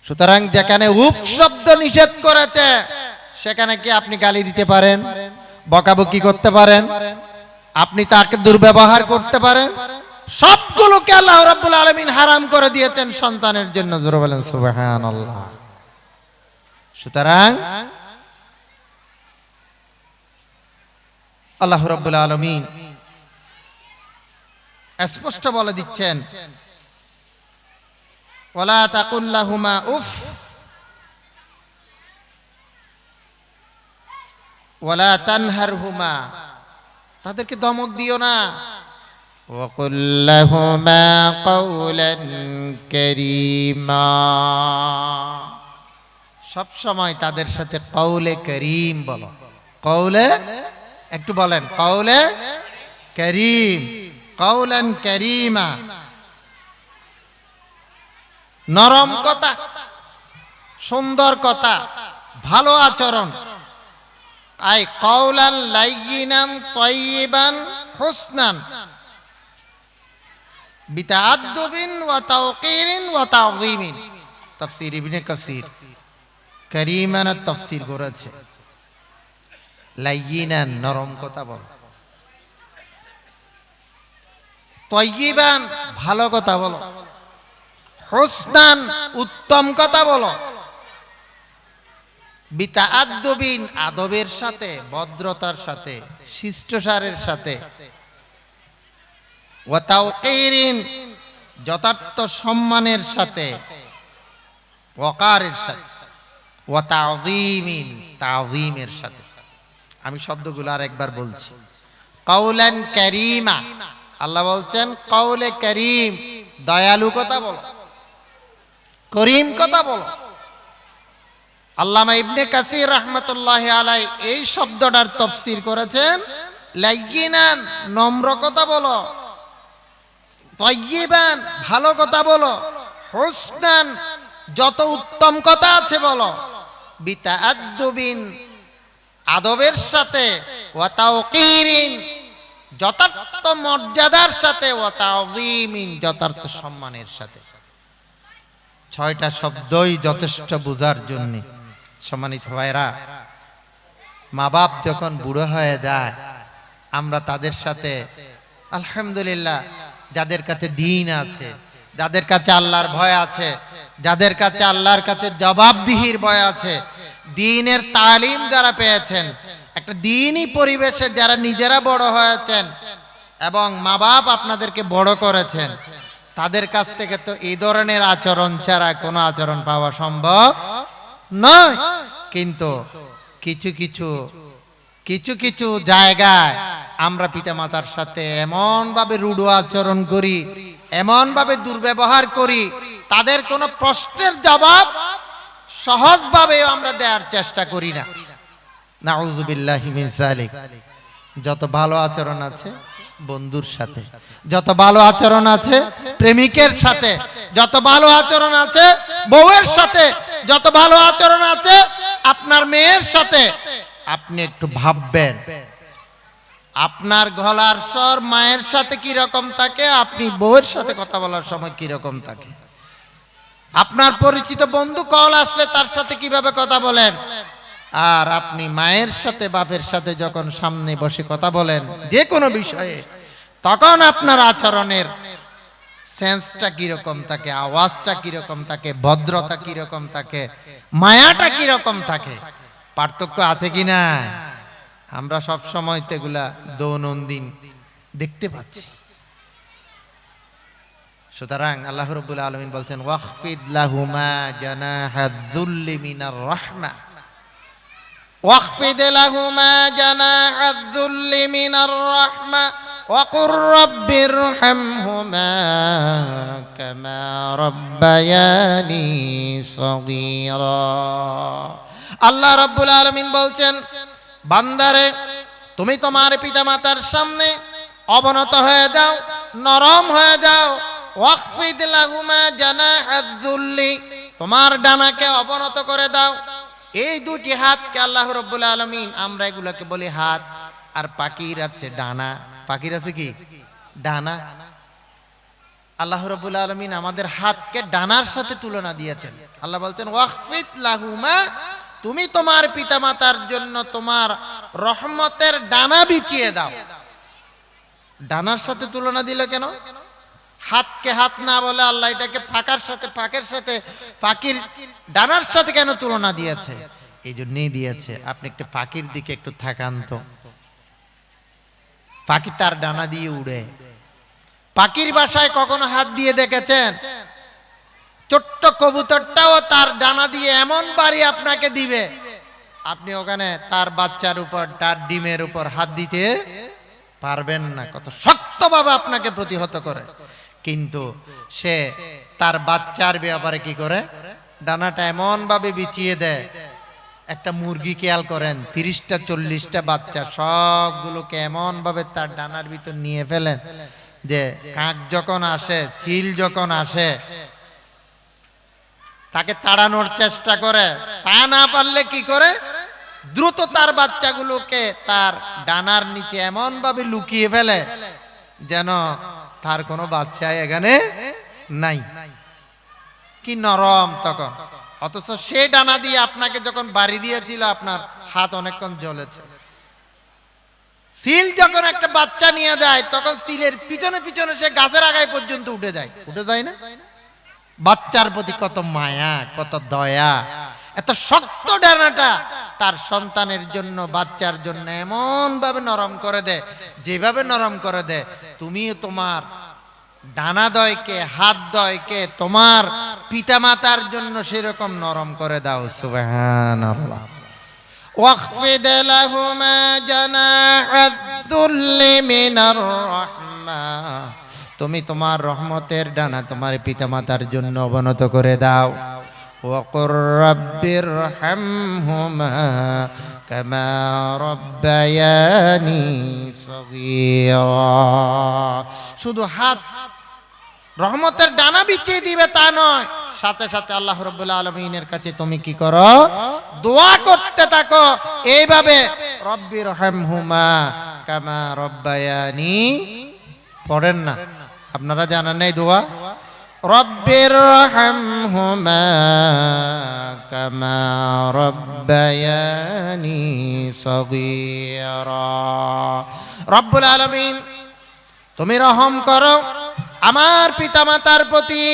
সুতরাং যেখানে উফ শব্দ নিষেধ করেছে, সেখানে কি আপনি গালি দিতে পারেন, বকাবকি করতে পারেন, আপনি তাকে দুর্ব্যবহার করতে পারেন? সবগুলোকে আল্লাহ রাব্বুল আলামিন হারাম করে দিয়েছেন সন্তানের জন্য। জোরে বলেন সুবহানাল্লাহ। সুতরাং আল্লাহ রাব্বুল আলামিন স্পষ্ট বলে দিচ্ছেন, ওয়ালা তাকুল লাহুমা উফ ওয়ালা তানহারহুমা, তাদেরকে ধমক দিও না। وقل لهما قولا كريما সব সময় তাদের সাথে কওলে করিম বলো। কওলে একটু বলেন, কওলে করিম, কওলান করিমা, নরম কথা, সুন্দর কথা, ভালো আচরণ। আই কওলান লাইয়িনান তাইয়িবান হুসনান বিতাআদ্দুবিন ওয়া তাওকীরিন ওয়া তাযীমিন। তাফসীর ইবনে কাসীর করিমানের তাফসীর করেছে। লাইয়িনান নরম কথা বল, তাইয়িবান ভালো কথা বলো, হুসনান উত্তম কথা বলো, বিতাআদ্দুবিন আদবের সাথে, ভদ্রতার সাথে, শিষ্টাচারের সাথে, ওয়া তাওকীরিন যথার্থ সম্মানের সাথে, ওয়াকারের সাথে, ওয়া তাযীমিন তাযীমের সাথে। আমি শব্দগুলো আরেকবার বলছি। কওলান কারীমা, আল্লাহ বলছেন কওলে করিম, দয়ালু কথা বলো, করিম কথা বলো। আল্লামা ইবনে কাসীর রাহমাতুল্লাহি আলাইহি এই শব্দটার তাফসীর করেছেন লাইয়িনান নম্র কথা বলো, তাইয়িবান ভালো কথা বলো, হুসনান যত উত্তম কথা আছে বলো, বিতাআদ্দুবিন আদবের সাথে, ওয়া তাওকীরিন যথার্থ মর্যাদার সাথে, ওয়া তাযীমিন যথার্থ সম্মানের সাথে। ছয়টা শব্দই যথেষ্ট বোঝার জন্য। সম্মানিত ভাইরা, মা বাপ যখন বুড়ো হয়ে যায়, আমরা তাদের সাথে আলহামদুলিল্লাহ, যাদের কাছে দ্বীন আছে, যাদের কাছে আল্লাহর ভয় আছে, যাদের কাছে আল্লাহর কাছে জবাবদিহির ভয় আছে, দ্বীনের তালিম যারা পেয়েছেন, একটা দ্বীনি পরিবেশে যারা নিজেরা বড় হয়েছেন এবং মা বাপ আপনাদেরকে বড় করেছেন, তাদের কাছ থেকে তো এই ধরনের আচরণ ছাড়া কোনো আচরণ পাওয়া সম্ভব নয়। কিন্তু কিছু কিছু জায়গায় আমরা পিতামাতার সাথে এমন ভাবে রূঢ় আচরণ করি, এমন ভাবে দুর্ব্যবহার করি, তাদের কোনো প্রশ্নের জবাব সহজভাবে আমরা দেওয়ার চেষ্টা করি না। নাউযুবিল্লাহি মিন যালিক। যত ভালো আচরণ আছে বন্ধুর সাথে, যত ভালো আচরণ আছে প্রেমিকের সাথে, যত ভালো আচরণ আছে বউয়ের সাথে, যত ভালো আচরণ আছে আপনার মেয়ের সাথে, আপনি একটু ভাববেন আপনার গলার স্বর মায়ের সাথে কি রকম থাকে, আপনি বউয়ের সাথে কথা বলার সময় কি রকম থাকে। আপনার পরিচিত বন্ধু কল আসলে তার সাথে কিভাবে কথা বলেন, আর আপনি মায়ের সাথে বাপের সাথে যখন সামনে বসে কথা বলেন যে কোনো বিষয়ে, তখন আপনার আচরণের সেন্সটা কিরকম থাকে, আওয়াজটা কিরকম থাকে, ভদ্রতা কিরকম থাকে, মায়াটা কিরকম থাকে, পার্থক্য আছে কি না? আমরা সব সময় এগুলা দৈনন্দিন দেখতে পাচ্ছি। সুতরাং আল্লাহ রাব্বুল আলামিন বলছেন ওয়াখফিদ লাহুমা জানাহাদ যুল্লি মিনার রাহমা, ওয়াখফিদ লাহুমা জানাহাদ যুল্লি মিনার রাহমা ওয়াকুর রাব্বিরহামহুমা কামা রাব্বায়ানি সগীরা। আল্লাহ রাব্বুল আলামিন বলছেন, বান্দারে তুমি তোমার পিতামাতার সামনে অবনত হয়ে যাও, নরম হয়ে যাও। ওয়াকফিদ লাহুমা জানাহাদ যুল্লি, তোমার ডানাকে অবনত করে দাও। এই দুটি হাতকে আল্লাহ রাব্বুল আলামিন, আমরা এগুলোকে বলি হাত, আর পাখির আছে ডানা। পাখির আছে কি? ডানা। আল্লাহ রাব্বুল আলামিন আমাদের হাতকে ডানার সাথে তুলনা দিয়েছেন। আল্লাহ বলতেন ওয়াকফিদ লাহুমা, তুমি তোমার পিতামাতার জন্য তোমার রহমতের ডানা বিছিয়ে দাও। ডানার সাথে তুলনা দিল কেন? হাতকে হাত না বলে আল্লাহ এটাকে পাখির সাথে পাখির ডানার সাথে কেন তুলনা দিয়েছে? এই জন্যই দিয়েছে, আপনি একটু পাখির দিকে একটু তাকান তো। পাখি তার ডানা দিয়ে উড়ে। পাখির বাসায় কখনো হাত দিয়ে দেখেছেন? ছোট্ট কবুতরটাও তার ডানা দিয়ে এমন বাড়ি আপনাকে দিবে, আপনি ওখানে তার বাচ্চার উপর, তার ডিমের উপর হাত দিতে পারবেন না, কত শক্তভাবে আপনাকে প্রতিহত করে, কিন্তু সে তার বাচ্চার ব্যাপারে কি করে, ডানাটা এমন ভাবে বিছিয়ে দেয়। একটা মুরগি খেয়াল করেন, 30টা 40টা বাচ্চা সবগুলোকে এমন ভাবে তার ডানার ভিতর নিয়ে ফেলেন যে কাক যখন আসে, চিল যখন আসে, তাকে তাড়ানোর চেষ্টা করে, তা না পারলে কি করে, দ্রুত তার বাচ্চাগুলোকে তার ডানার নিচে এমন ভাবে লুকিয়ে ফেলে যেন তার কোনো বাচ্চা এখানে নাই। কি নরম তখন, অথচ সে ডানা দিয়ে আপনাকে যখন বাড়ি দিয়েছিল আপনার হাত অনেকক্ষণ জ্বলেছে। সিল যখন একটা বাচ্চা নিয়ে যায় তখন সিলের পিছনে পিছনে সে গাছের আগায় পর্যন্ত উঠে যায় না? বাচ্চার প্রতি কত মায়া, কত দয়া, এত শক্ত ডানাটা তার সন্তানের জন্য, বাচ্চার জন্য এমন ভাবে নরম করে দেয়, যেভাবে নরম করে দেয় তুমি তোমার ডানা দয়কে, হাত দয়কে তোমার পিতামাতার জন্য সেরকম নরম করে দাও। সুবহানাল্লাহ। ওয়াখফিদ লাহুমা জানাহাদ যুল্লি মিনার রাহমা, তুমি তোমার রহমতের ডানা তোমার পিতামাতার জন্য অবনত করে দাও। ওয়াকুর রাব্বিরহামহুমা কামা রাব্বায়ানি সগীরা, শুধু হাত রহমতের ডানা বিছিয়ে দিবে তা নয়, সাথে সাথে আল্লাহ রাব্বুল আলামিনের কাছে তুমি কি করো, দোয়া করতে থাকো এইভাবে, রব্বিরহামহুমা কামা রাব্বায়ানি, পড়েন না আপনারা, জানেন নাই দোয়া, রব্বিরহামহুমা কামা রাব্বায়ানি সগীরা। রব্বুল আলামিন তুমি রহম করো আমার পিতামাতার প্রতি,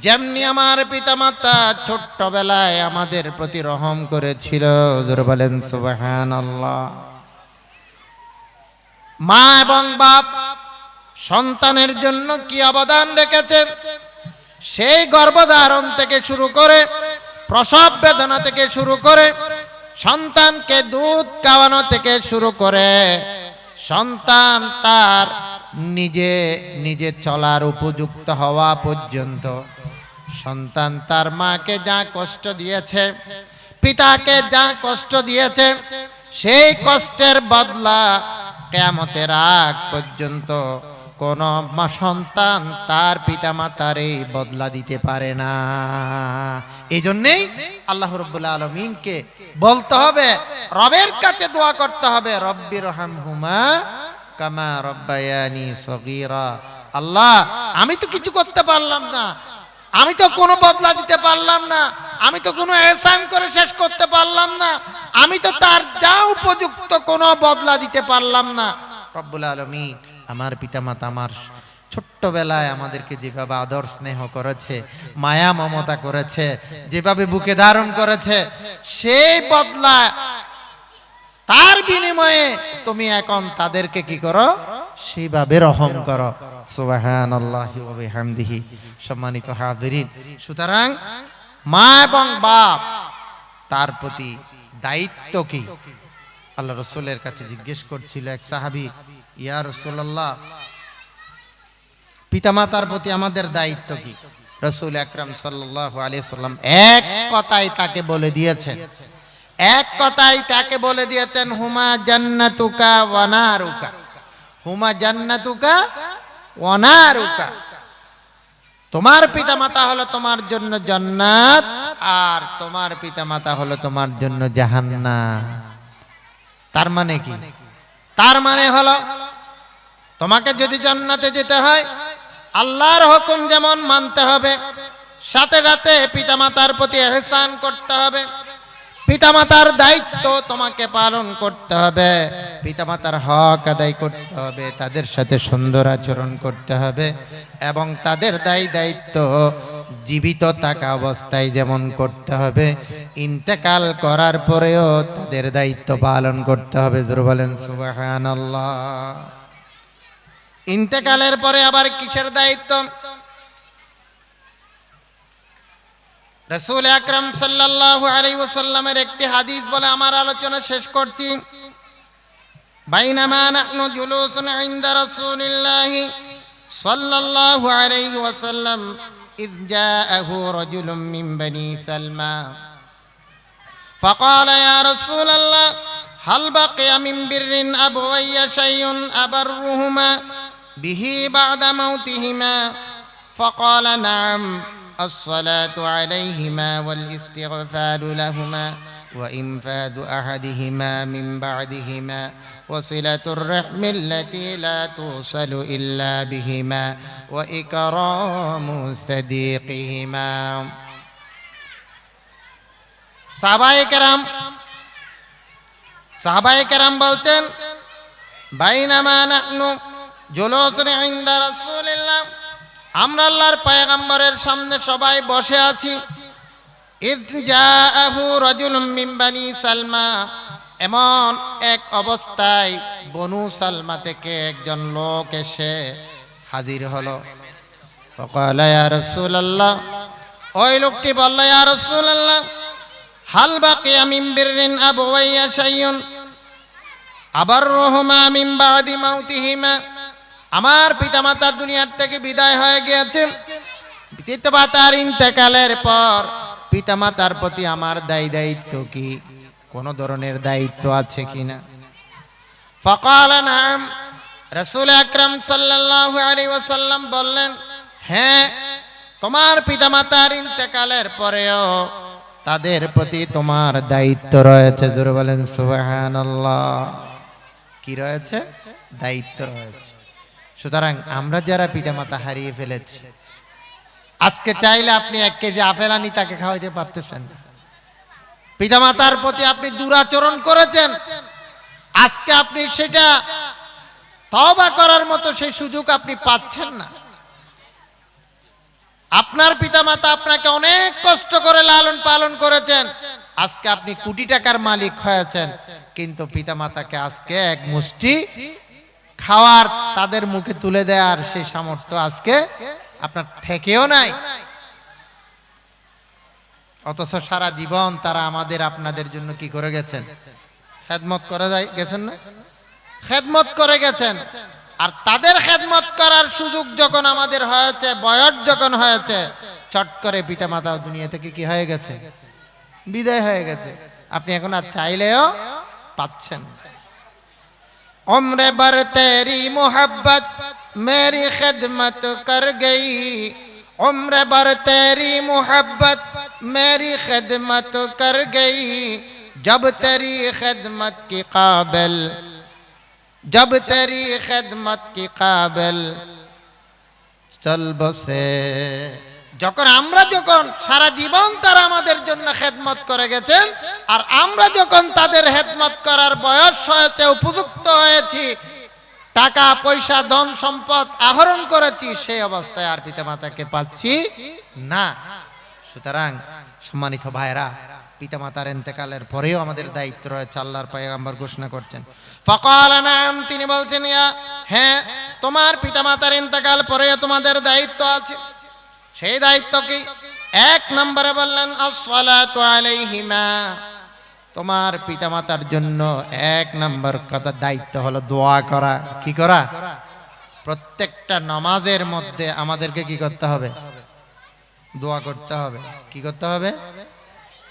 যেমনি আমার পিতামাতা ছোট্টবেলায় আমাদের প্রতি রহম করেছিল। জোরে বলেন সুবহানাল্লাহ। মা এবং বাপ সন্তানের জন্য কি অবদান রেখেছে, সেই গর্ভধারণ থেকে শুরু করে, প্রসব বেদনা থেকে শুরু করে, সন্তানকে দুধ খাওয়ানো থেকে শুরু করে, সন্তান তার নিজে নিজে চলার উপযুক্ত হওয়া পর্যন্ত, সন্তান তার মাকে যা কষ্ট দিয়েছে, পিতাকে যা কষ্ট দিয়েছে, সেই কষ্টের বদলা কিয়ামতের আগ পর্যন্ত কোন সন্তান তার পিতামাতার এই বদলা দিতে পারে না। এই জন্যেই আল্লাহ রাব্বুল আলামিনকে বলতে হবে, রবের কাছে দোয়া করতে হবে, রব্বিরহামহুমা কামা রাব্বায়ানি সগীরা। আল্লাহ আমি তো কিছু করতে পারলাম না, আমি তো কোনো বদলা দিতে পারলাম না, আমি তো কোনো ihsan করে শেষ করতে পারলাম না, আমি তো তার যা উপযুক্ত কোনো বদলা দিতে পারলাম না। রব্বুল আলামিন আমার পিতামাতা আমার ছোট্টবেলায় আমাদেরকে যেভাবে আদর স্নেহ করেছে, মায়া মমতা করেছে, যেভাবে বুকে ধারণ করেছে, সেই বদলা তার বিনিময়ে তুমি এখন তাদেরকে কি করো, সেইভাবে রহম করো। সুবহানাল্লাহি ওয়া বিহামদিহি। সম্মানিত হাজিরিন, সুতরাং মা এবং বাপ তার প্রতি দায়িত্ব কি? আল্লাহ রাসূলের কাছে জিজ্ঞেস করছিল এক সাহাবী, ইয়া রাসূলুল্লাহ, পিতামাতার প্রতি আমাদের দায়িত্ব কি? রাসূল আকরাম সাল্লাল্লাহু আলাইহি সাল্লাম এক কথায় তাকে বলে দিয়েছেন, এক কথায় তাকে বলে দিয়েছেন, হুমা জান্নাতুকা ওয়া নারুকা, হুমা জান্নাতুকা ওয়া নারুকা। তোমার পিতামাতা হলো তোমার জন্য জান্নাত, আর তোমার পিতামাতা হলো তোমার জন্য জাহান্নাম। তার মানে কি? তার মানে হলো তোমাকে যদি জান্নাতে যেতে হয় আল্লাহর হুকুম যেমন মানতে হবে, সাথে সাথে পিতামাতার প্রতি ihsan করতে হবে, পিতামাতার দায়িত্ব তোমাকে পালন করতে হবে, পিতামাতার হক আদায় করতে হবে, তাদের সাথে সুন্দর আচরণ করতে হবে, এবং তাদের দায়িত্ব জীবিত থাকা অবস্থায় যেমন করতে হবে, ইন্তেকাল করার পরেও তাদের দায়িত্ব পালন করতে হবে। জোরে বলেন সুবহানাল্লাহ। ইন্তেকালের পরে আবার কিসের দায়িত্ব? রাসূল আকরাম সাল্লাল্লাহু আলাইহি ওয়াসাল্লামের একটি হাদিস বলে আমার আলোচনা শেষ করছি। বাইনামা নাহনু জুলুসুন ইনদা রাসূলিল্লাহি সাল্লাল্লাহু আলাইহি ওয়াসাল্লাম ইয জাআহু রাজুলুম মিন বনি সালমা فقال يا رسول الله هل بقي من بر أبوي شيء أبرهما به بعد موتهما فقال نعم الصلاة عليهما والاستغفار لهما وإنفاذ أحدهما من بعدهما وصلة الرحم التي لا توصل إلا بهما وإكرام صديقهما সাহাবায়ে কেরাম বলতেন বাইনামা নাহনু জুলুসুন ইনদা রাসূলিল্লাহ, আমরা আল্লাহর পয়গম্বরের সামনে সবাই বসে আছি। ইয জাআহু রাজুলুম মিন বনি সালমা, এমন এক অবস্থায় বনু সালমা থেকে একজন লোক এসে হাজির হলো। ফাকালা ইয়া রাসূলুল্লাহ, ওই লোকটি বলল ইয়া রাসূলুল্লাহ হাল বাকিয়া মিন বিররিন আবওয়াইয়া শাইউন আবাররুহুমা মিন বাদি মাউতিহিমা, আমার পিতামাতা দুনিয়ার থেকে বিদায় হয়ে গিয়েছে, পিতামাতার ইন্তেকালের পর পিতামাতার প্রতি আমার দায়িত্ব কি, কোন ধরনের দায়িত্ব আছে কিনা? ফাকালা নাম, রাসূল আকরাম সাল্লাল্লাহু আলাইহি ওয়াসাল্লাম বললেন হ্যাঁ, তোমার পিতামাতার ইন্তেকালের পরেও তাদের প্রতি তোমার দায়িত্ব রয়েছে। জোরে বলেন সুবহানাল্লাহ। কি রয়েছে? দায়িত্ব রয়েছে। সুতরাং আমরা যারা পিতামাতা হারিয়ে ফেলেছি, আজকে চাইলে আপনি 1 কেজি আপেল আনি তাকে খাওয়াইতে পারতেছেন। পিতামাতার প্রতি আপনি দুরাচরণ করেছেন, আজকে আপনি সেটা তওবা করার মতো সেই সুযোগ আপনি পাচ্ছেন না। আপনার পিতামাতা আপনাকে অনেক কষ্ট করে লালন পালন করেছেন, আজকে আপনি কোটি টাকার মালিক হয়েছেন, কিন্তু পিতামাতাকে আজকে এক মুষ্টি খাওয়ার তাদের মুখে তুলে দেওয়ার সেই সামর্থ্য আজকে আপনার থেকেও নাই। অথচ সারা জীবন তারা আমাদের আপনাদের জন্য কি করে গেছেন? খেদমত করে গেছেন না? খেদমত করে গেছেন। আর তাদের খেদমত করার সুযোগ যখন আমাদের হয়েছে, বয়স যখন হয়েছে, চট করে পিতামাতা দুনিয়া থেকে কি হয়ে গেছে? বিদায় হয়ে গেছে। আপনি এখন আর চাইলেও পাচ্ছেন। उम्र भर तेरी मोहब्बत मेरी खिदमत कर गई, उम्र भर तेरी मोहब्बत मेरी खिदमत कर गई, जब तेरी खिदमत की काबिल, जब तेरी खिदमत की काबिल चल बसे। যখন আমরা যখন সারা জীবন তারা আমাদের জন্য খেদমত করে গেছেন, আর আমরা যখন তাদের খেদমত করার বয়স হয়েছে, উপযুক্ত হয়েছি, টাকা পয়সা ধন সম্পদ আহরণ করেছি, সেই অবস্থায় আর পিতামাতাকে পাচ্ছি না। সুতরাং সম্মানিত ভাইরা, পিতামাতার ইন্তেকালের পরেও আমাদের দায়িত্ব রয়েছে। আল্লাহর পয়গম্বর ঘোষণা করছেন ফাকালা নাম, তিনি বলছেন হ্যাঁ, তোমার পিতামাতার ইন্তেকাল পরেও তোমাদের দায়িত্ব আছে। সেই দায়িত্ব কি? 1 নম্বরে বললেন আসসালাতু আলাইহিমা, তোমার পিতামাতার জন্য 1 নম্বর কথা দায়িত্ব হলো দোয়া করা। কি করা? প্রত্যেকটা নামাজের মধ্যে আমাদেরকে কি করতে হবে? দোয়া করতে হবে। কি করতে হবে?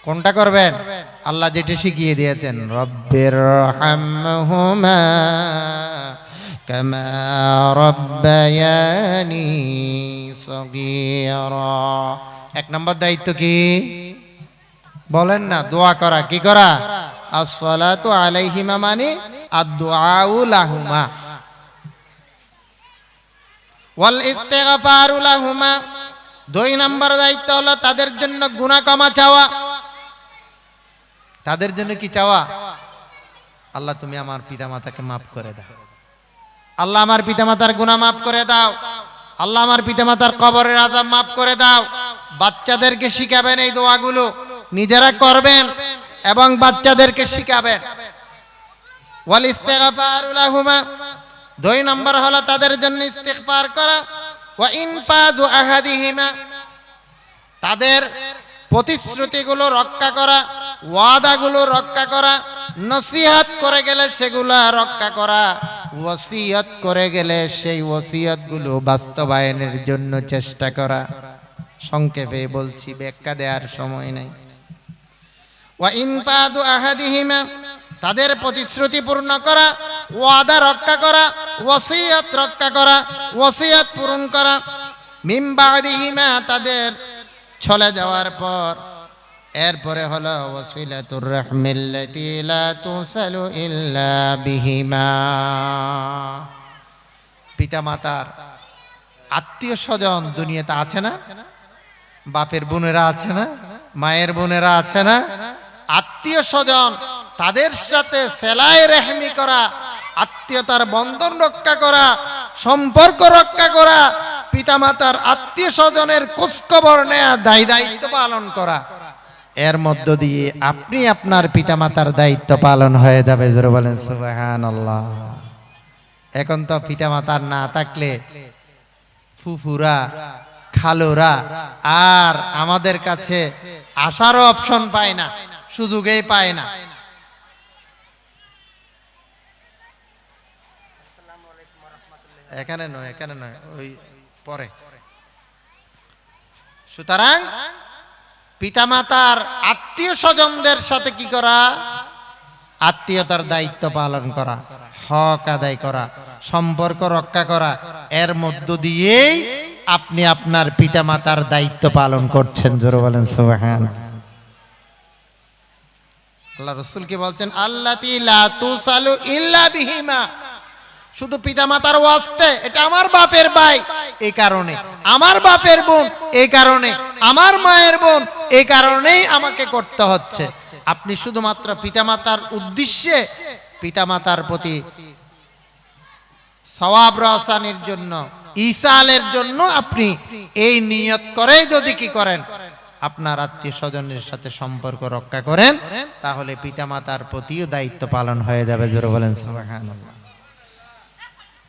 কোনটা করবেন? আল্লাহ যেটা শিখিয়ে দিয়েছেন, রব্বির রহমহুমা কামা রব্বায়ানি সগীরা। 1 নম্বর দায়িত্ব কি বলেন না? দোয়া করা। কি করা? আসসালাতু আলাইহিমা মানে আদ-দুআউ লাহুমা ওয়াল ইস্তিগফারু লাহুমা। 2 নম্বর দায়িত্ব হলো তাদের জন্য গুনাহ ক্ষমা চাওয়া। তাদের জন্য কি চাওয়া? আল্লাহ তুমি আমার পিতামাতাকে মাফ করে দাও, আল্লাহ আমার পিতামাতার গুনাহ মাফ করে দাও, আল্লাহ আমার পিতামাতার কবরের আযাব মাফ করে দাও। বাচ্চাদেরকে শিখাবেন এই দোয়াগুলো, নিজেরা করবেন এবং বাচ্চাদেরকে শিখাবেন। ওয়াল ইস্তিগফারু লাহুমা, 2 নম্বর হলো তাদের জন্য ইস্তিগফার করা। ওয়া ইনফাযু আহাদিহিমা, তাদের প্রতিশ্রুতিগুলো রক্ষা করা, ওয়াদাগুলো রক্ষা করা। নসিহত করে গেলে সেগুলা রক্ষা করা, ওসিয়ত করে গেলে সেই ওসিয়তগুলো বাস্তবায়নের জন্য চেষ্টা করা। সংক্ষেপে বলছি, ব্যাখ্যা দেওয়ার সময় নাই। ওয়া ইনফাদু আহাদিহিমা, তাদের প্রতিশ্রুতি পূর্ণ করা, ওয়াদা রক্ষা করা, ওসিয়ত রক্ষা করা, ওসিয়ত পূরণ করা। মিন বাদিহিমা, তাদের চলে যাওয়ার পর। এরপরে হলো ওয়াসিলাতুর রাহমিল্লাতি লা তুসালু ইল্লা বিহিমা, পিতামাতার আত্মীয় স্বজন দুনিয়াতে আছে না? বাপের বোনেরা আছে না? মায়ের বোনেরা আছে না? আত্মীয় স্বজন, তাদের সাথে সেলাই রেহমি করা, আত্মীয়তার বন্ধন রক্ষা করা, সম্পর্ক রক্ষা করা, পিতামাতার আত্মীয় স্বজনের খোঁজখবর নেয়া, দায়িত্ব পালন করা। এর মধ্য দিয়ে আপনি আপনার পিতামাতার দায়িত্ব পালন হয়ে যাবে। জোরে বলেন সুবহানাল্লাহ। এখন তো পিতামাতার না থাকলে ফুফুরা, খালুরা আর আমাদের কাছে আসারও অপশন পায় না, সুযোগই পায় না। এখানে নয়, এখানে নয়, ওই পরে। সুতরাং পিতামাতার আত্মীয় স্বজনদের সাথে কি করা? আত্মীয়তার দায়িত্ব পালন করা, হক আদায় করা, সম্পর্ক রক্ষা করা। এর মধ্য দিয়েই আপনি আপনার পিতামাতার দায়িত্ব পালন করছেন। জোরে বলেন সুবহানাল্লাহ। আল্লাহ রাসূল কি বলছেন? আল্লাতী লা তুসালু ইল্লা বিহিমা, শুধু পিতামাতার ওয়াস্তে, এটা আমার বাপের ভাই এই কারণে, আমার বাপের বোন এই কারণে, আমার মায়ের বোন এই কারণেই আমাকে করতে হচ্ছে। আপনি শুধুমাত্র পিতামাতার উদ্দেশ্যে, পিতামাতার প্রতি সওয়াব রসানির জন্য, ইসালের জন্য আপনি এই নিয়ত করেই যদি কি করেন, আপনার আত্মীয় স্বজনের সাথে সম্পর্ক রক্ষা করেন, তাহলে পিতামাতার প্রতিও দায়িত্ব পালন হয়ে যাবে। জোরে বলেন সুবহানাল্লাহ।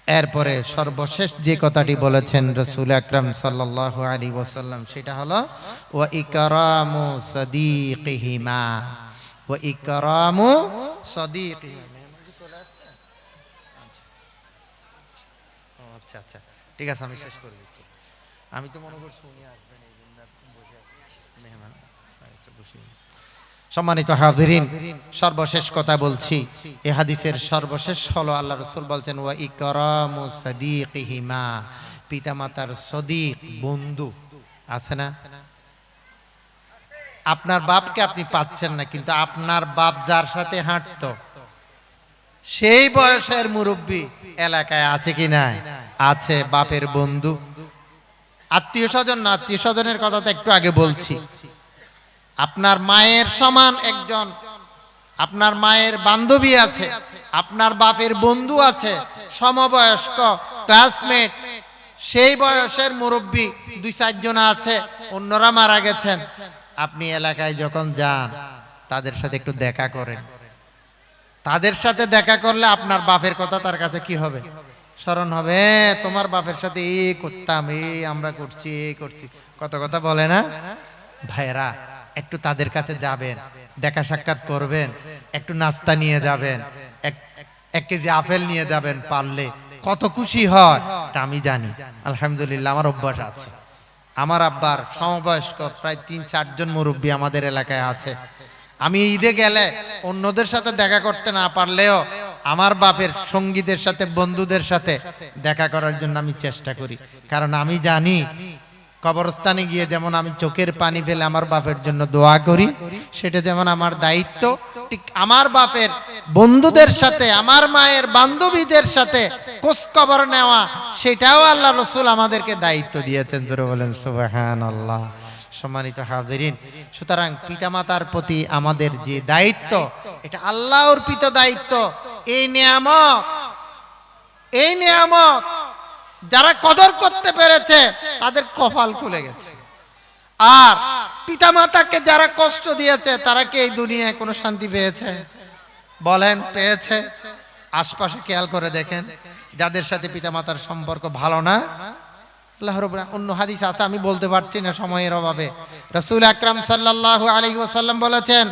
এরপরে সর্বশেষ যে কথাটি বলেছেন রাসূল আকরাম সাল্লাল্লাহু আলাইহি ওয়াসাল্লাম, সেটা হলো ওয়া ইকরামু সাদিকিহিমা, ওয়া ইকরামু সাদিকিহিমা। আচ্ছা আচ্ছা, ঠিক আছে, আমি শেষ করে দিচ্ছি। আমি তো মনে করছি উনি আসবেন, এই জন্য বসে আছি মেহমান। আচ্ছা, বসে। সম্মানিত হাজিরিন, সর্বশেষ কথা বলছি। এই হাদিসের সর্বশেষ হলো আল্লাহ রাসূল বলছেন ওয়া ইকরামু সাদিকিহিমা, পিতামাতার সদিক, বন্ধু আছে না? আপনার বাপকে আপনি পাচ্ছেন না, কিন্তু আপনার বাপ যার সাথে হাঁটতো সেই বয়সের মুরব্বী এলাকায় আছে কি না? আছে, বাপের বন্ধু। আত্মীয় স্বজন না, আত্মীয় স্বজনের কথা তো একটু আগে বলছি। আপনার মায়ের সমান একজন, আপনার মায়ের বান্ধবী আছে, আপনার বাপের বন্ধু আছে, সমবয়স্ক, ক্লাসমেট, সেই বয়সের মুরব্বী 2-4 জন আছে, অন্যরা মারা গেছেন। আপনি এলাকায় যখন যান, তাদের সাথে একটু দেখা করেন। তাদের সাথে দেখা করলে আপনার বাপের কথা তার কাছে কি হবে? স্মরণ হবে। তোমার বাপের সাথে এই করতাম, এই আমরা করছি, এই করছি, কত কথা বলে না ভাইরা? একটু তাদের কাছে যাবেন, দেখা সাক্ষাৎ করবেন, একটু নাস্তা নিয়ে যাবেন, 1 কেজি আপেল নিয়ে যাবেন, পারলে কত খুশি হয় তা আমি জানি। আলহামদুলিল্লাহ, আমার অভ্যাস আছে। আমার আব্বার সমবয়স্ক প্রায় 3-4 জন মুরব্বী আমাদের এলাকায় আছে। আমি ঈদে গেলে অন্যদের সাথে দেখা করতে না পারলেও আমার বাপের সঙ্গীদের সাথে, বন্ধুদের সাথে দেখা করার জন্য আমি চেষ্টা করি। কারণ আমি জানি কবরস্থানে গিয়ে যেমন আমি চোখের পানি ফেলে আমার বাপের জন্য দোয়া করি, সেটা যেমন আমার দায়িত্ব, ঠিক আমার বাপের বন্ধুদের সাথে, আমার মায়ের বান্ধবীদের সাথে খোঁজ খবর নেওয়া, সেটাও আল্লাহ রাসূল আমাদেরকে দায়িত্ব দিয়েছেন। জোরে বলেন সুবহানাল্লাহ। সম্মানিত হাজিরিন, সুতরাং পিতামাতার প্রতি আমাদের যে দায়িত্ব, এটা আল্লাহ অর্পিত দায়িত্ব। এই নিয়ামত যারা কদর করতে পেরেছে তাদের কপাল খুলে গেছে। আর পিতামাতাকে যারা কষ্ট দিয়েছে, তারা কি এই দুনিয়ায় কোনো শান্তি পেয়েছে? বলেন, পেয়েছে? আশপাশে খেয়াল করে দেখেন, যাদের সাথে পিতামাতার সম্পর্ক ভালো না, আল্লাহ রাব্বুল অন্য হাদিস আছে, আমি বলতে পারছি না সময়ের অভাবে। রাসূল আকরাম সাল্লাল্লাহু আলাইহি ওয়াসাল্লাম বলেছেন,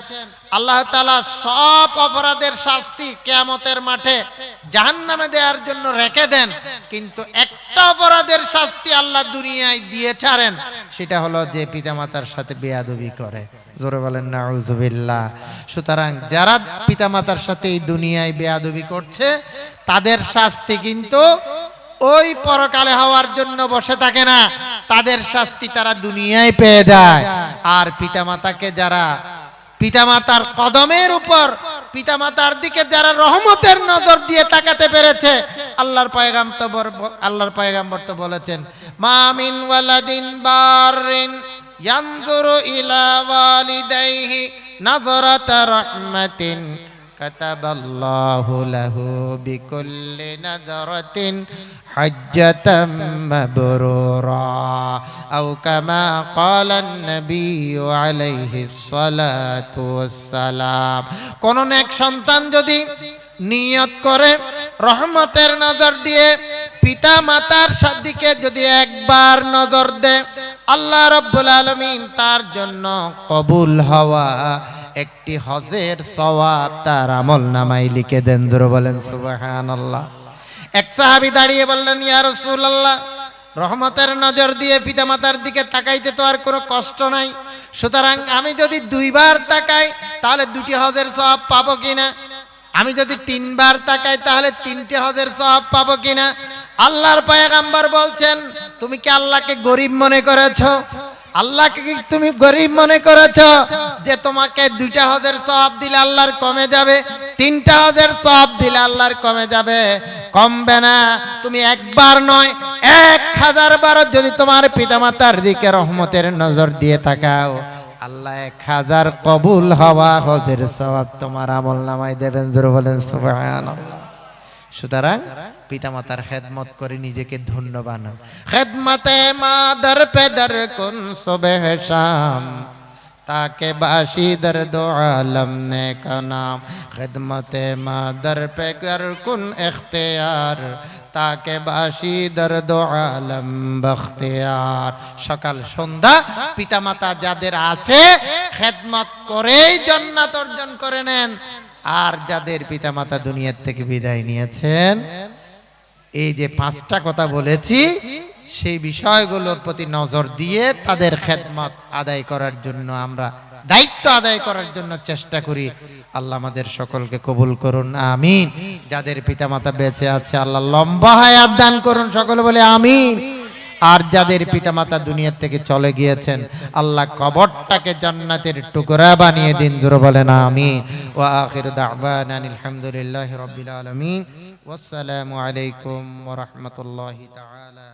আল্লাহ তাআলা সব অপরাধের শাস্তি কিয়ামতের মাঠে জাহান্নামে দেওয়ার জন্য রেখে দেন, কিন্তু একটা অপরাধের শাস্তি আল্লাহ দুনিয়ায় দিয়ে ছাড়েন, সেটা হলো যে পিতামাতার সাথে বেয়াদবি করে। জোরে বলেন নাউজুবিল্লাহ। সুতরাং যারা পিতামাতার সাথে এই দুনিয়ায় বেয়াদবি করছে তাদের শাস্তি কিন্তু ওই পরকালে হওয়ার জন্য বসে থাকে না, তাদের শাস্তি তারা দুনিয়ায় পেয়ে যায়। আর পিতামাতাকে যারা পিতামাতার কদমের উপর পিতামাতার দিকে যারা রহমতের নজর দিয়ে তাকাতে পেরেছে, আল্লাহর পয়গম্বর তো বলেছেন, মা মিন ওয়ালাদিন বারিন ইয়ানজুরু ইলা ওয়ালিদাইহি নাযরাতা রাহমাতিন কাতাবাল্লাহু লাহু বিকুল্লি নাযরাতিন হাজ্জাতাম মাবরুরা আও কামা ক্বালান নবিয়্যু আলাইহিস সালাতু ওয়াসসালাম। কোন নেক সন্তান যদি নিয়ত করে রহমতের নজর দিয়ে পিতা মাতার দিকে যদি একবার নজর দেয়, আল্লাহ রাব্বুল আলামিন তার জন্য কবুল হওয়া একটি হজের সওয়াব তার আমলনামায় লিখে দেন। জোরে বলেন সুবহানাল্লাহ। এক সাহাবী দাঁড়িয়ে বললেন, ইয়া রাসূলুল্লাহ, রহমতের নজর দিয়ে পিতামাতার দিকে তাকাইতে তো আর কোনো কষ্ট নাই, সুতরাং আমি যদি 2 বার তাকাই তাহলে 2টি হজের সওয়াব পাবো কিনা? আমি যদি 3 বার তাকাই তাহলে 3টে হজের সওয়াব পাবো কিনা? আল্লাহর পয়গম্বর বলছেন, তুমি কি আল্লাহকে গরীব মনে করেছো? আল্লাহকে কি তুমি গরীব মনে করেছো যে তোমাকে 2টা হজের সওয়াব দিলে আল্লাহর কমে যাবে, 3টা হজের সওয়াব দিলে আল্লাহর কমে যাবে? কমবে না। তুমি একবার নয় 1000 বার যদি তোমার পিতামাতার দিকে রহমতের নজর দিয়ে তাকাও, আল্লাহ 1000 কবুল হওয়া হজের সওয়াব তোমার আমলনামায় দেবেন। জোরে বলেন সুবহানাল্লাহ। সুতরাং পিতামাতার খেদমত করে নিজেকে ধন্য বানান। খেদমতে মা দর পে দর কুন সুবহ শাম, তাকে বাসি দর দো আলম নে কা নাম। খেদমতে মা দর পে দর কুন ইখতিয়ার, তাকে বাসি দর দো আলম বখতিয়ার। সকাল সন্ধ্যা পিতামাতা যাদের আছে খেদমত করেই জান্নাত অর্জন করে নেন। আর যাদের পিতামাতা দুনিয়ার থেকে বিদায় নিয়েছেন, এই যে 5টা কথা বলেছি সেই বিষয়গুলোর প্রতি নজর দিয়ে তাদের খেদমত আদায় করার জন্য আমরা দায়িত্ব আদায় করার জন্য চেষ্টা করি। আল্লাহ আমাদের সকলকে কবুল করুন, আমিন। যাদের পিতামাতা বেঁচে আছে আল্লাহ লম্বা হায়াত দান করুন, সকলে বলে আমিন। আর যাদের পিতামাতা দুনিয়া থেকে চলে গিয়েছেন আল্লাহ কবরটাকে জান্নাতের টুকরা বানিয়ে দিন। জোরে বলেন আমিন। ওয়া আখিরু দাওয়ানা আলহামদুলিল্লাহি রাব্বিল আলামিন। ওয়াসসালামু আলাইকুম ওয়া রাহমাতুল্লাহি তাআলা।